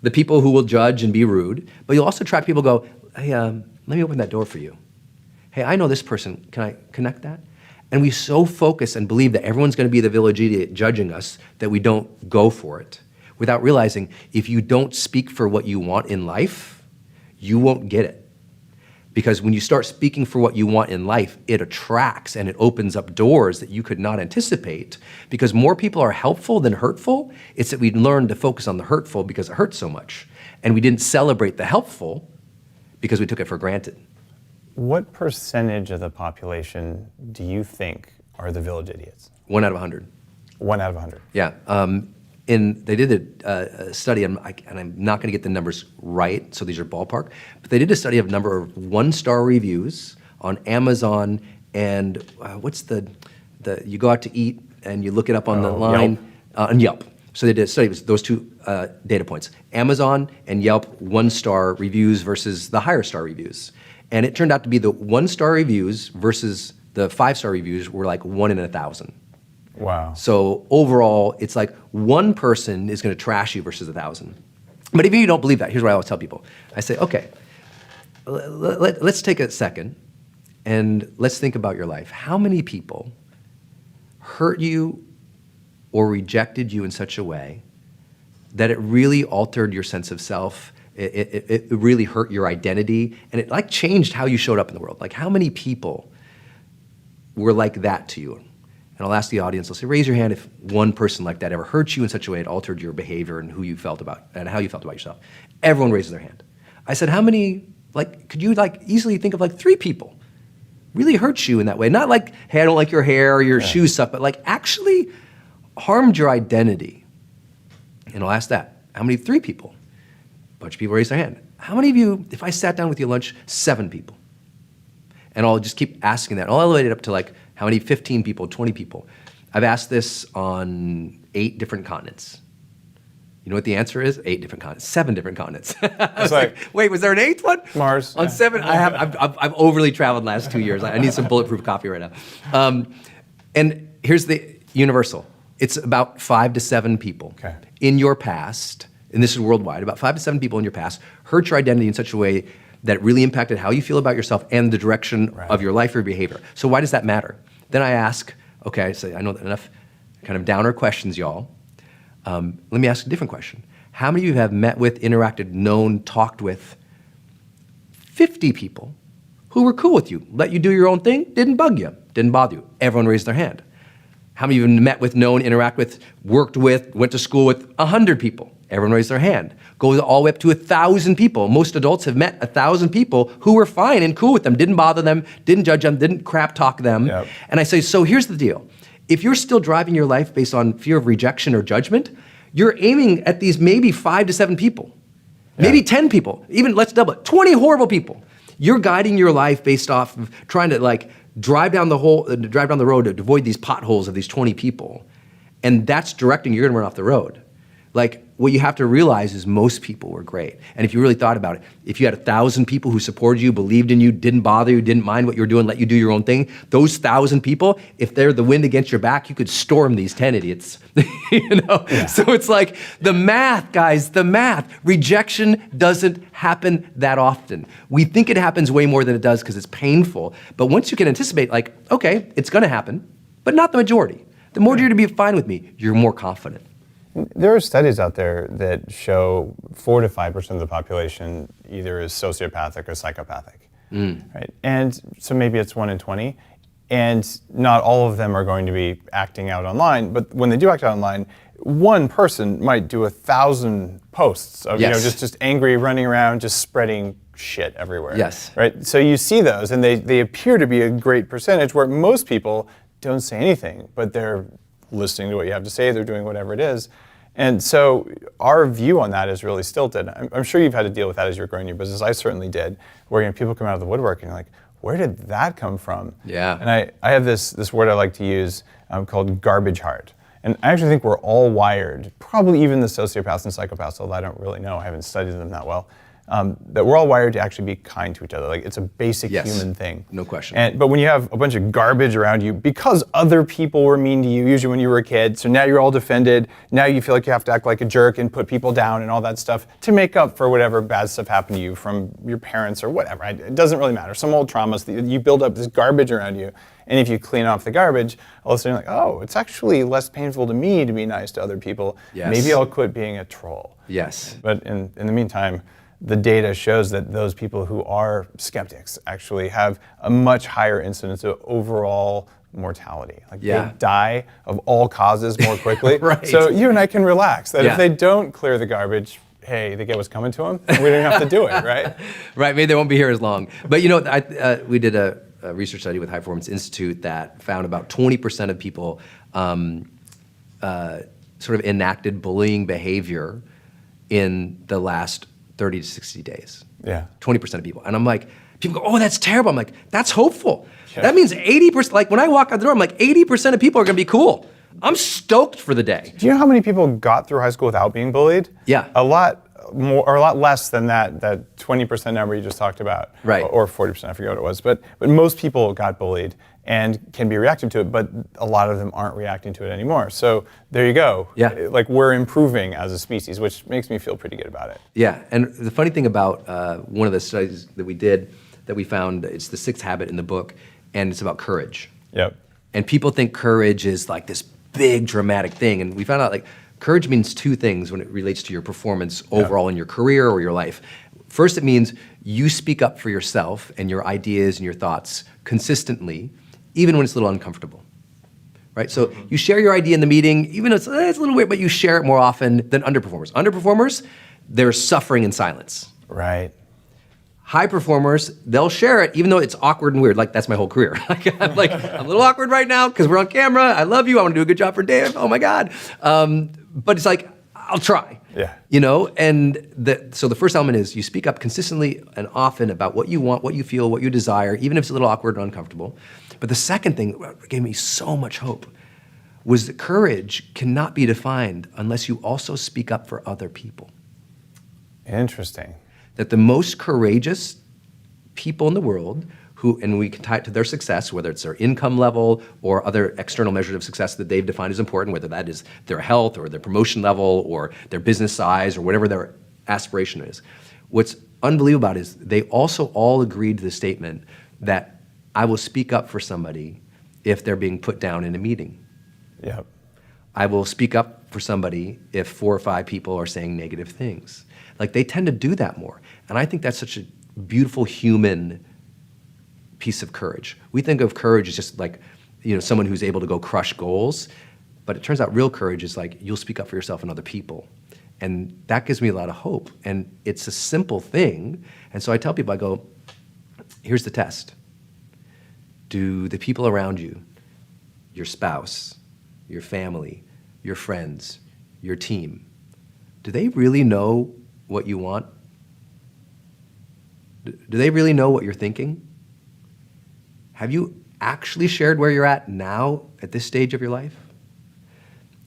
the people who will judge and be rude, but you'll also attract people who go, hey, let me open that door for you. Hey, I know this person. Can I connect that? And we so focus and believe that everyone's going to be the village idiot judging us that we don't go for it, without realizing if you don't speak for what you want in life, you won't get it. Because when you start speaking for what you want in life, it attracts and it opens up doors that you could not anticipate. Because more people are helpful than hurtful. It's that we learned to focus on the hurtful because it hurts so much. And we didn't celebrate the helpful because we took it for granted. What percentage of the population do you think are the village idiots? 1 out of 100. 1 out of 100. Yeah. They did a study, and I'm not going to get the numbers right, so these are ballpark, but they did a study of number of 1-star reviews on Amazon and you go out to eat and you look it up on the line, on Yelp. So they did a study with those 2 data points, Amazon and Yelp 1-star reviews versus the higher star reviews. And it turned out to be the 1-star reviews versus the 5-star reviews were like 1 in 1,000. Wow. So overall, it's like one person is going to trash you versus 1,000. But if you don't believe that, here's what I always tell people. I say, okay, let's take a second and let's think about your life. How many people hurt you or rejected you in such a way that it really altered your sense of self? It really hurt your identity, and it changed how you showed up in the world. How many people were like that to you? And I'll ask the audience, I'll say, raise your hand if one person like that ever hurt you in such a way it altered your behavior and who you felt about, and how you felt about yourself. Everyone raises their hand. I said, how many, could you easily think of 3 people really hurt you in that way? Not hey, I don't like your hair or your shoes suck, but actually harmed your identity. And I'll ask that, how many? 3 people. A bunch of people raise their hand. How many of you, if I sat down with you at lunch, 7 people? And I'll just keep asking that. I'll elevate it up to how many? 15 people, 20 people. I've asked this on 8 different continents. You know what the answer is? 8 different continents, 7 different continents. I was wait, was there an 8th one? Mars. On 7, I've overly traveled the last 2 years. I need some bulletproof coffee right now. And here's the universal. It's about 5 to 7 people in your past, and this is worldwide, about 5 to 7 people in your past hurt your identity in such a way that it really impacted how you feel about yourself and the direction of your life or behavior. So why does that matter? Then I ask, okay, I say, I know enough kind of downer questions, y'all. Let me ask a different question. How many of you have met with, interacted, known, talked with 50 people who were cool with you, let you do your own thing, didn't bug you, didn't bother you? Everyone raised their hand. How many of you have met with, known, interact with, worked with, went to school with 100 people? Everyone raised their hand. Go all the way up to 1,000 people. Most adults have met 1,000 people who were fine and cool with them, didn't bother them, didn't judge them, didn't crap talk them. Yep. And I say, so here's the deal. If you're still driving your life based on fear of rejection or judgment, you're aiming at these maybe 5 to 7 people, maybe 10 people, even let's double it, 20 horrible people. You're guiding your life based off of trying to drive down the road to avoid these potholes of these 20 people. And that's directing, you're gonna run off the road. what you have to realize is most people were great. And if you really thought about it, if you had 1,000 people who supported you, believed in you, didn't bother you, didn't mind what you were doing, let you do your own thing, those 1,000 people, if they're the wind against your back, you could storm these 10 idiots. Yeah. So it's like the math, guys, the math. Rejection doesn't happen that often. We think it happens way more than it does because it's painful. But once you can anticipate, like, okay, it's going to happen, but not the majority. The majority to be fine with me, you're more confident. There are studies out there that show 4 to 5% of the population either is sociopathic or psychopathic, right? And so maybe it's 1 in 20, and not all of them are going to be acting out online, but when they do act out online, one person might do 1,000 posts of, Yes. just angry, running around, just spreading shit everywhere. Yes. Right? So you see those, and they appear to be a great percentage where most people don't say anything, but they're listening to what you have to say, they're doing whatever it is. And so our view on that is really stilted. I'm sure you've had to deal with that as you're growing your business. I certainly did, where people come out of the woodwork and you're like, where did that come from? Yeah. And I have this word I like to use called garbage heart. And I actually think we're all wired, probably even the sociopaths and psychopaths, although I don't really know, I haven't studied them that well, that we're all wired to actually be kind to each other. Like, it's a basic human thing. No question. But when you have a bunch of garbage around you, because other people were mean to you, usually when you were a kid, so now you're all defended, now you feel like you have to act like a jerk and put people down and all that stuff to make up for whatever bad stuff happened to you from your parents or whatever. It doesn't really matter. Some old traumas, you build up this garbage around you, and if you clean off the garbage, all of a sudden you're like, oh, it's actually less painful to me to be nice to other people. Yes. Maybe I'll quit being a troll. Yes. But in the meantime, the data shows that those people who are skeptics actually have a much higher incidence of overall mortality. Like, they die of all causes more quickly. Right. So you and I can relax that Yeah. if they don't clear the garbage, hey, they get what's coming to them, and we don't have to do it, right? Right, maybe they won't be here as long. But we did a research study with High Performance Institute that found about 20% of people sort of enacted bullying behavior in the last 30 to 60 days. Yeah. 20% of people. And I'm like, people go, oh, that's terrible. I'm like, that's hopeful. Yeah. That means 80%, like when I walk out the door, I'm like, 80% of people are gonna be cool. I'm stoked for the day. Do you know how many people got through high school without being bullied? Yeah. A lot more, or a lot less than that 20% number you just talked about. Right. Or 40%, I forget what it was. But most people got bullied and can be reactive to it, but a lot of them aren't reacting to it anymore. So there you go. Yeah. Like, we're improving as a species, which makes me feel pretty good about it. Yeah, and the funny thing about one of the studies that we did, that we found, it's the 6th habit in the book, and it's about courage. Yep. And people think courage is like this big dramatic thing, and we found out like courage means 2 things when it relates to your performance overall in your career or your life. First, it means you speak up for yourself and your ideas and your thoughts consistently, even when it's a little uncomfortable. Right? So you share your idea in the meeting, even though it's a little weird, but you share it more often than underperformers. Underperformers, they're suffering in silence. Right. High performers, they'll share it even though it's awkward and weird. Like, that's my whole career. I'm a little awkward right now because we're on camera. I love you. I want to do a good job for Dave. Oh my God. But it's like, I'll try. Yeah. And so the first element is you speak up consistently and often about what you want, what you feel, what you desire, even if it's a little awkward and uncomfortable. But the second thing that gave me so much hope was that courage cannot be defined unless you also speak up for other people. Interesting. That the most courageous people in the world and we can tie it to their success, whether it's their income level or other external measures of success that they've defined as important, whether that is their health or their promotion level or their business size or whatever their aspiration is. What's unbelievable about it is they also all agreed to the statement that I will speak up for somebody if they're being put down in a meeting. Yep. I will speak up for somebody if 4 or 5 people are saying negative things. Like, they tend to do that more. And I think that's such a beautiful human piece of courage. We think of courage as just like, someone who's able to go crush goals, but it turns out real courage is like, you'll speak up for yourself and other people. And that gives me a lot of hope. And it's a simple thing. And so I tell people, I go, here's the test. Do the people around you, your spouse, your family, your friends, your team, do they really know what you want? Do they really know what you're thinking? Have you actually shared where you're at now at this stage of your life?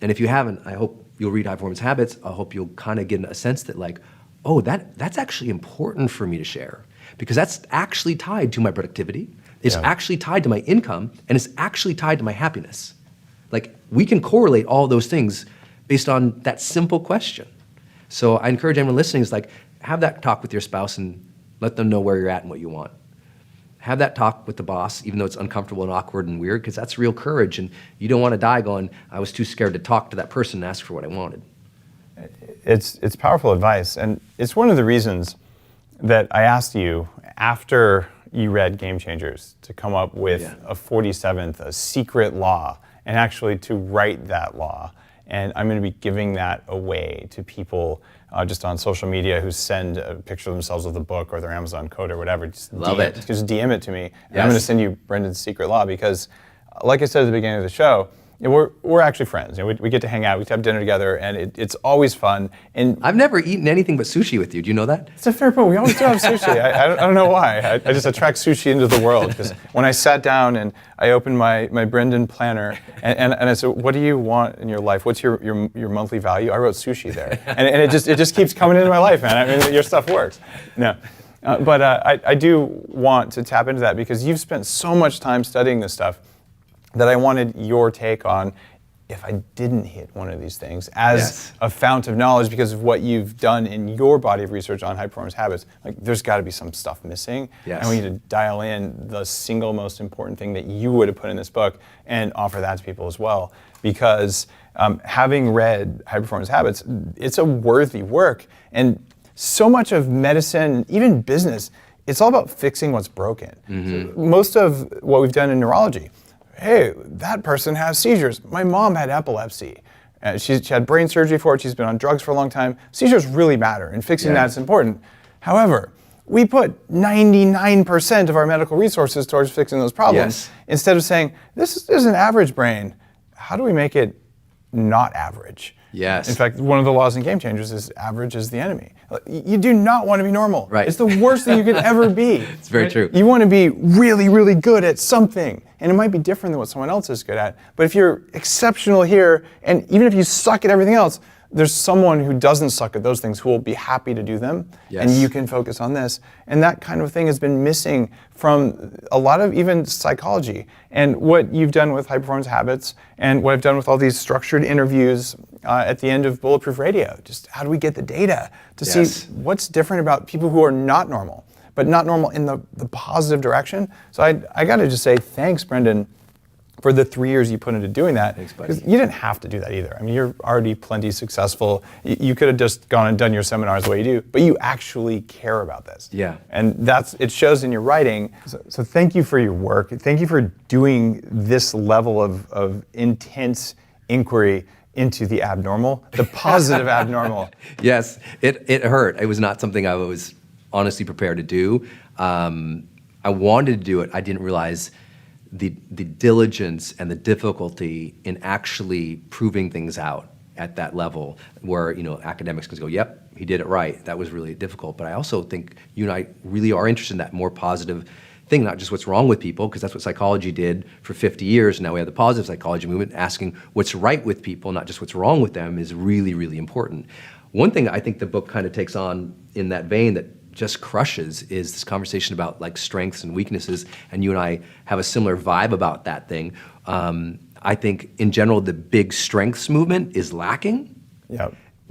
And if you haven't, I hope you'll read High Performance Habits, I hope you'll kind of get a sense that like, oh, that's actually important for me to share, because that's actually tied to my productivity. It's actually tied to my income, and it's actually tied to my happiness. Like, we can correlate all those things based on that simple question. So I encourage anyone listening is like, have that talk with your spouse and let them know where you're at and what you want. Have that talk with the boss, even though it's uncomfortable and awkward and weird, because that's real courage, and you don't want to die going, I was too scared to talk to that person and ask for what I wanted. It's powerful advice, and it's one of the reasons that I asked you after you read Game Changers to come up with a 47th, a secret law, and actually to write that law. And I'm going to be giving that away to people just on social media who send a picture of themselves with a book or their Amazon code or whatever. Just DM it to me. And I'm going to send you Brendon's secret law because, like I said at the beginning of the show, we're actually friends. We get to hang out, we have dinner together, and it's always fun. And I've never eaten anything but sushi with you. Do you know that? It's a fair point. We always do have sushi. I don't know why. I just attract sushi into the world because when I sat down and I opened my Brendon planner and I said, "What do you want in your life? What's your monthly value?" I wrote sushi there, and it just keeps coming into my life, man. I mean, your stuff works. No. But I do want to tap into that because you've spent so much time studying this stuff that I wanted your take on if I didn't hit one of these things as a fount of knowledge because of what you've done in your body of research on high performance habits. Like, there's got to be some stuff missing. And we need to dial in the single most important thing that you would have put in this book and offer that to people as well. Because having read High Performance Habits, it's a worthy work. And so much of medicine, even business, it's all about fixing what's broken. So most of what we've done in neurology, hey, that person has seizures. My mom had epilepsy. She had brain surgery for it. She's been on drugs for a long time. Seizures really matter, and fixing that is important. However, we put 99% of our medical resources towards fixing those problems instead of saying, this is an average brain. How do we make it not average? Yes. In fact, one of the laws in Game Changers is average is the enemy. You do not want to be normal. Right. It's the worst thing you could ever be. It's very true. You want to be really, really good at something. And it might be different than what someone else is good at. But if you're exceptional here, and even if you suck at everything else, there's someone who doesn't suck at those things who will be happy to do them. And you can focus on this. And that kind of thing has been missing from a lot of even psychology. And what you've done with High Performance Habits and what I've done with all these structured interviews at the end of Bulletproof Radio, just how do we get the data to see what's different about people who are not normal, but not normal in the positive direction. So I got to just say thanks, Brendon, for the 3 years you put into doing that. Thanks, buddy. Because you didn't have to do that either. I mean, you're already plenty successful. You could have just gone and done your seminars the way you do, but you actually care about this. Yeah. And it shows in your writing. So thank you for your work. Thank you for doing this level of intense inquiry into the abnormal, the positive abnormal. Yes, it hurt. It was not something I was honestly prepared to do. I wanted to do it. I didn't realize the diligence and the difficulty in actually proving things out at that level where, academics can go, yep, he did it right. That was really difficult. But I also think you and I really are interested in that more positive thing, not just what's wrong with people, because that's what psychology did for 50 years. Now we have the positive psychology movement. Asking what's right with people, not just what's wrong with them, is really, really important. One thing I think the book kind of takes on in that vein that just crushes is this conversation about like strengths and weaknesses, and you and I have a similar vibe about that thing. I think in general the big strengths movement is lacking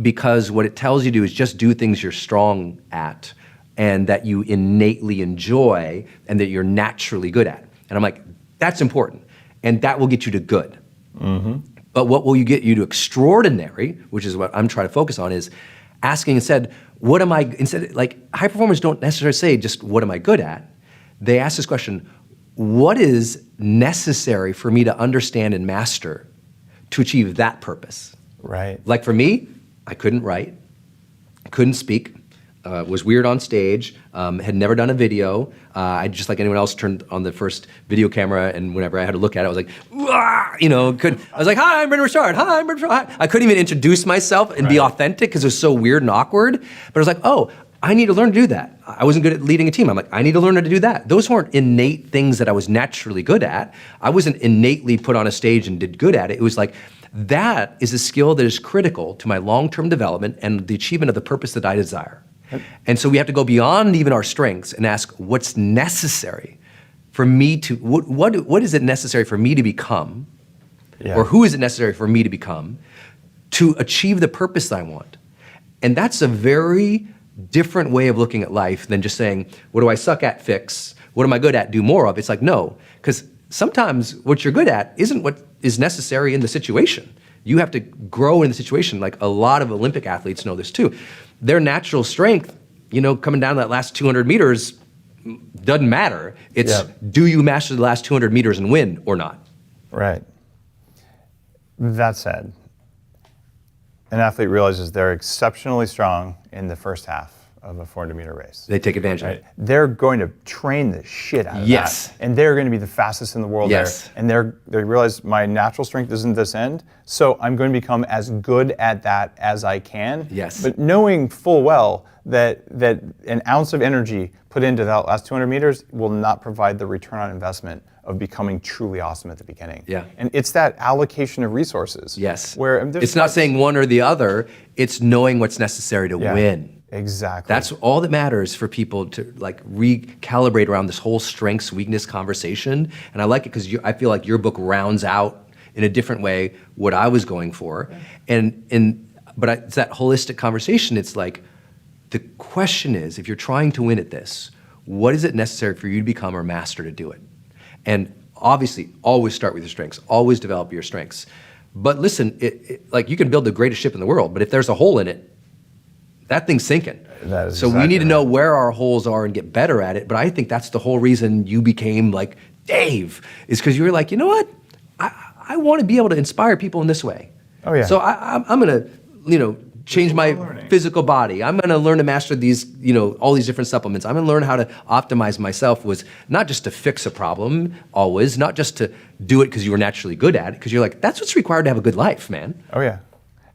because what it tells you to do is just do things you're strong at and that you innately enjoy and that you're naturally good at. And I'm like, that's important, and that will get you to good. But what will get you to extraordinary, which is what I'm trying to focus on, is asking instead, what am I, instead, like high performers don't necessarily say just what am I good at? They ask this question, what is necessary for me to understand and master to achieve that purpose? Right. Like for me, I couldn't write, couldn't speak, was weird on stage, had never done a video. I just like anyone else turned on the first video camera, and whenever I had to look at it, I was like, I was like, hi, I'm Brendon Burchard. Hi, I'm Brendon Burchard. I couldn't even introduce myself and be authentic because it was so weird and awkward. But I was like, oh, I need to learn to do that. I wasn't good at leading a team. I'm like, I need to learn how to do that. Those weren't innate things that I was naturally good at. I wasn't innately put on a stage and did good at it. It was like, That is a skill that is critical to my long-term development and the achievement of the purpose that I desire. And so we have to go beyond even our strengths and ask what's necessary for me to, what is it necessary for me to become, or who is it necessary for me to become to achieve the purpose that I want? And that's a very different way of looking at life than just saying, what do I suck at, fix? What am I good at, do more of? It's like, no, because sometimes what you're good at isn't what is necessary in the situation. You have to grow in the situation. Like a lot of Olympic athletes know this too. Their natural strength, coming down that last 200 meters doesn't matter. It's do you master the last 200 meters and win or not? Right. That said, an athlete realizes they're exceptionally strong in the first half of a 400-meter race. They take advantage of it. They're going to train the shit out of that. And they're going to be the fastest in the world there. And they realize my natural strength isn't this end, so I'm going to become as good at that as I can. But knowing full well that an ounce of energy put into that last 200 meters will not provide the return on investment of becoming truly awesome at the beginning. And it's that allocation of resources. Where it's not saying one or the other, it's knowing what's necessary to win. Exactly. That's all that matters for people to recalibrate around this whole strengths weakness conversation. And I like it because I feel like your book rounds out in a different way what I was going for. But it's that holistic conversation. It's like the question is, if you're trying to win at this, what is it necessary for you to become or master to do it? And obviously, always start with your strengths. Always develop your strengths. But listen, you can build the greatest ship in the world, but if there's a hole in it, that thing's sinking. So we need to know where our holes are and get better at it. But I think that's the whole reason you became like Dave, is because you were like, you know what? I want to be able to inspire people in this way. So I'm going to, change my physical body. I'm going to learn to master these, all these different supplements. I'm going to learn how to optimize myself, was not just to fix a problem always, not just to do it because you were naturally good at it, because you're like, that's what's required to have a good life, man.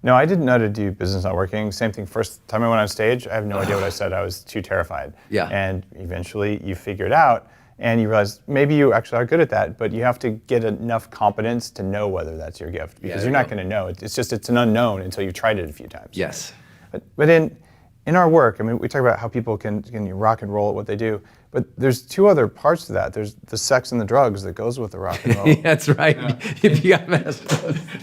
No, I didn't know how to do business networking. Same thing, first time I went on stage, I have no idea what I said. I was too terrified. And eventually you figure it out and you realize maybe you actually are good at that, but you have to get enough competence to know whether that's your gift, because you're not going to know. It's an unknown until you've tried it a few times. But in our work, I mean, we talk about how people can rock and roll at what they do, but there's two other parts to that. There's the sex and the drugs that goes with the rock and roll. That's right. If you got messed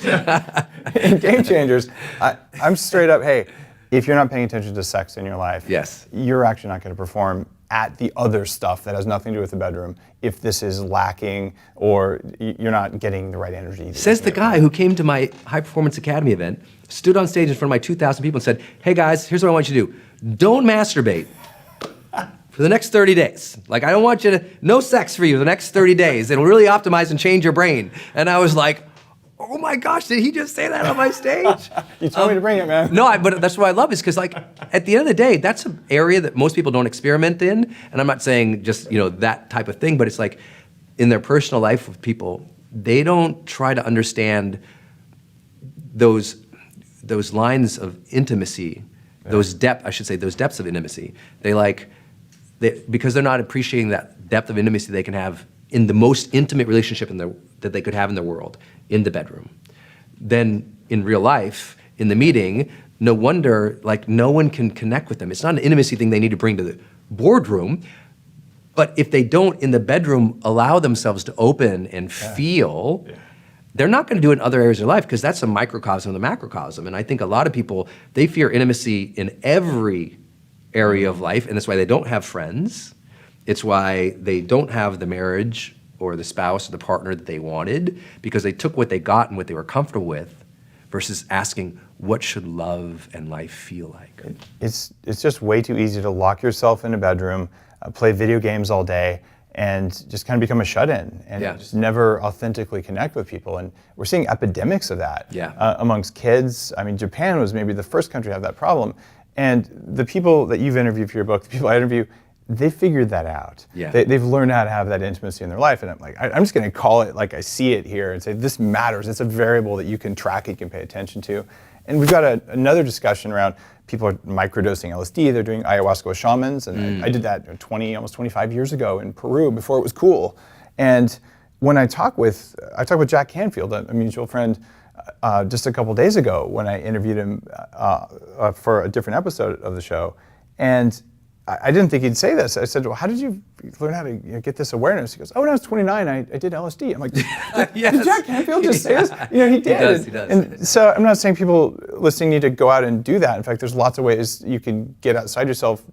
up. In Game Changers, I'm straight up, hey, if you're not paying attention to sex in your life, you're actually not going to perform at the other stuff that has nothing to do with the bedroom if this is lacking or you're not getting the right energy. Says the guy who came to my High Performance Academy event, stood on stage in front of my 2,000 people and said, hey guys, here's what I want you to do. Don't masturbate for the next 30 days. Like, I don't want you to, no sex for you the next 30 days. It'll really optimize and change your brain. And I was like, oh my gosh, did he just say that on my stage? You told me to bring it, man. No, but that's what I love, is because at the end of the day, that's an area that most people don't experiment in. And I'm not saying just, that type of thing, but it's like in their personal life with people, they don't try to understand those lines of intimacy, those depths of intimacy. Because they're not appreciating that depth of intimacy they can have in the most intimate relationship that they could have in the world, in the bedroom. Then in real life, in the meeting, no wonder no one can connect with them. It's not an intimacy thing they need to bring to the boardroom, but if they don't in the bedroom allow themselves to open and feel, they're not going to do it in other areas of their life, because that's a microcosm of the macrocosm. And I think a lot of people, they fear intimacy in every area of life, and that's why they don't have friends. It's why they don't have the marriage or the spouse or the partner that they wanted, because they took what they got and what they were comfortable with versus asking, what should love and life feel like? It's just way too easy to lock yourself in a bedroom, play video games all day, and just kind of become a shut-in and just never authentically connect with people. And we're seeing epidemics of that amongst kids. I mean, Japan was maybe the first country to have that problem. And the people that you've interviewed for your book, the people I interview, they figured that out. They've learned how to have that intimacy in their life. And I'm like, I'm just going to call it like I see it here and say, this matters. It's a variable that you can track, you can pay attention to. And we've got another discussion around people are microdosing LSD. They're doing ayahuasca with shamans. And I did that almost 25 years ago in Peru before it was cool. And when I talk with Jack Canfield, a mutual friend, just a couple days ago when I interviewed him for a different episode of the show. And I didn't think he'd say this. I said, well, how did you learn how to get this awareness? He goes, when I was 29, I did LSD. I'm like, yes. Did Jack Canfield just say this? He did. He does. And so I'm not saying people listening need to go out and do that. In fact, there's lots of ways you can get outside yourself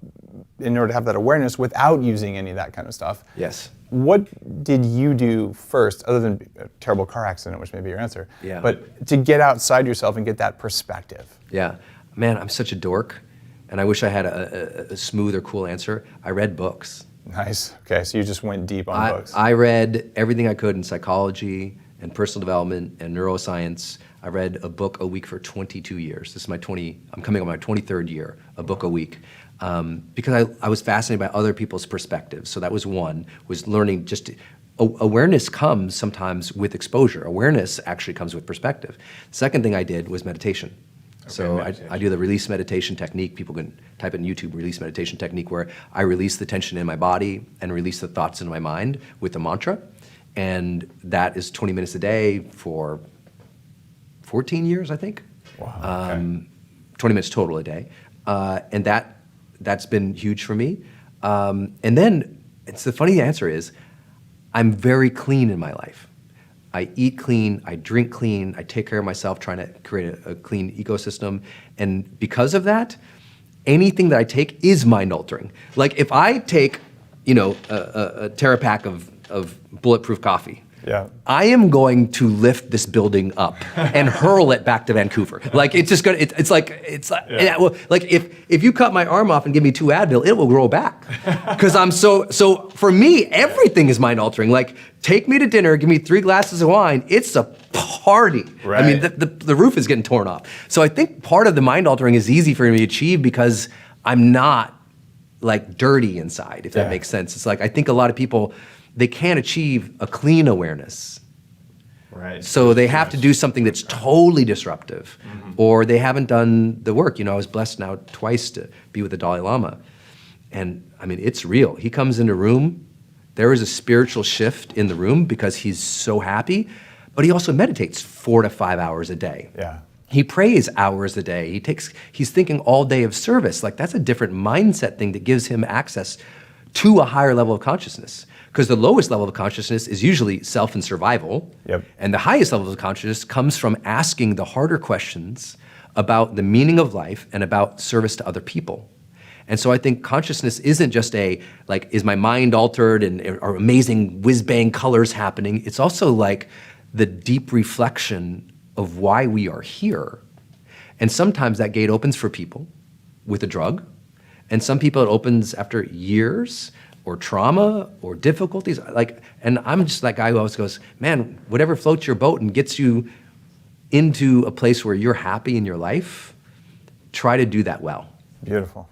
in order to have that awareness without using any of that kind of stuff. Yes. What did you do first, other than a terrible car accident, which may be your answer, but to get outside yourself and get that perspective? Yeah. Man, I'm such a dork. And I wish I had a smooth or cool answer. I read books. Nice. Okay, so you just went deep on books. I read everything I could in psychology and personal development and neuroscience. I read a book a week for 22 years. This is I'm coming on my 23rd year, a book a week. Because I was fascinated by other people's perspectives. So that was one, was learning awareness comes sometimes with exposure. Awareness actually comes with perspective. The second thing I did was meditation. So I do the release meditation technique. People can type it in YouTube, release meditation technique, where I release the tension in my body and release the thoughts in my mind with a mantra. And that is 20 minutes a day for 14 years, I think. Wow. Okay. 20 minutes total a day. And that's been huge for me. And then the funny answer is, I'm very clean in my life. I eat clean, I drink clean, I take care of myself, trying to create a clean ecosystem. And because of that, anything that I take is mind altering. Like if I take, a Terapack of Bulletproof coffee, I am going to lift this building up and hurl it back to Vancouver. Like it's just gonna. It's like if you cut my arm off and give me 2 Advil, it will grow back. Because I'm so. For me, everything is mind altering. Like take me to dinner, give me 3 glasses of wine. It's a party. Right. I mean, the roof is getting torn off. So I think part of the mind altering is easy for me to achieve because I'm not like dirty inside. If that makes sense. It's like I think a lot of people, they can't achieve a clean awareness. Right. So they have to do something that's totally disruptive, or they haven't done the work. I was blessed now twice to be with the Dalai Lama. And I mean, it's real. He comes in a room, there is a spiritual shift in the room because he's so happy, but he also meditates 4 to 5 hours a day. Yeah. He prays hours a day. He's thinking all day of service. Like that's a different mindset thing that gives him access to a higher level of consciousness. Because the lowest level of consciousness is usually self and survival. Yep. And the highest level of consciousness comes from asking the harder questions about the meaning of life and about service to other people. And so I think consciousness isn't just is my mind altered and are amazing whiz-bang colors happening? It's also like the deep reflection of why we are here. And sometimes that gate opens for people with a drug. And some people it opens after years or trauma or difficulties. And I'm just that guy who always goes, man, whatever floats your boat and gets you into a place where you're happy in your life, try to do that well. Beautiful.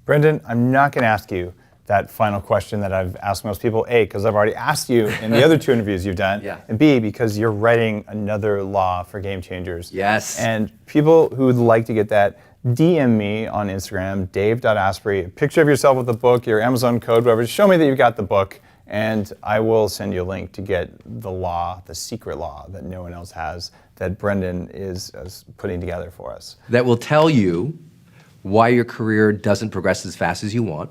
Brendon, I'm not going to ask you that final question that I've asked most people, A, because I've already asked you in the other 2 interviews you've done, and B, because you're writing another law for Game Changers. Yes. And people who would like to get that, DM me on Instagram, dave.asprey, a picture of yourself with the book, your Amazon code, whatever. Just show me that you've got the book, and I will send you a link to get the law, the secret law that no one else has, that Brendon is putting together for us. That will tell you why your career doesn't progress as fast as you want.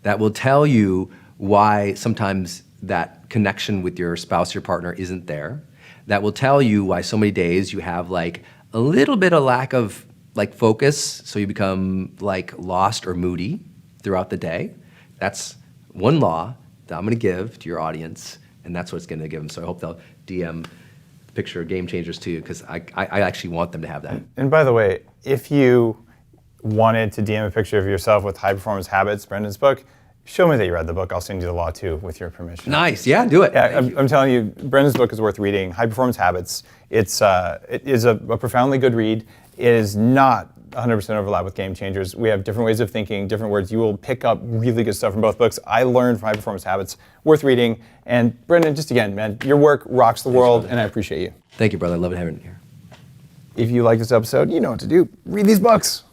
That will tell you why sometimes that connection with your spouse, your partner isn't there. That will tell you why so many days you have a little bit of lack of focus, so you become lost or moody throughout the day. That's one law that I'm going to give to your audience, and that's what it's going to give them. So I hope they'll DM the picture of Game Changers to you, because I actually want them to have that. And by the way, if you wanted to DM a picture of yourself with High Performance Habits, Brendon's book, show me that you read the book. I'll send you the law too, with your permission. Nice, yeah, do it. Yeah, I'm telling you, Brendon's book is worth reading. High Performance Habits. It is a profoundly good read. It is not 100% overlap with Game Changers. We have different ways of thinking, different words. You will pick up really good stuff from both books. I learned from High Performance Habits, worth reading. And Brendon, just again, man, your work rocks the world, and I appreciate you. Thank you, brother. I love having you here. If you like this episode, you know what to do. Read these books.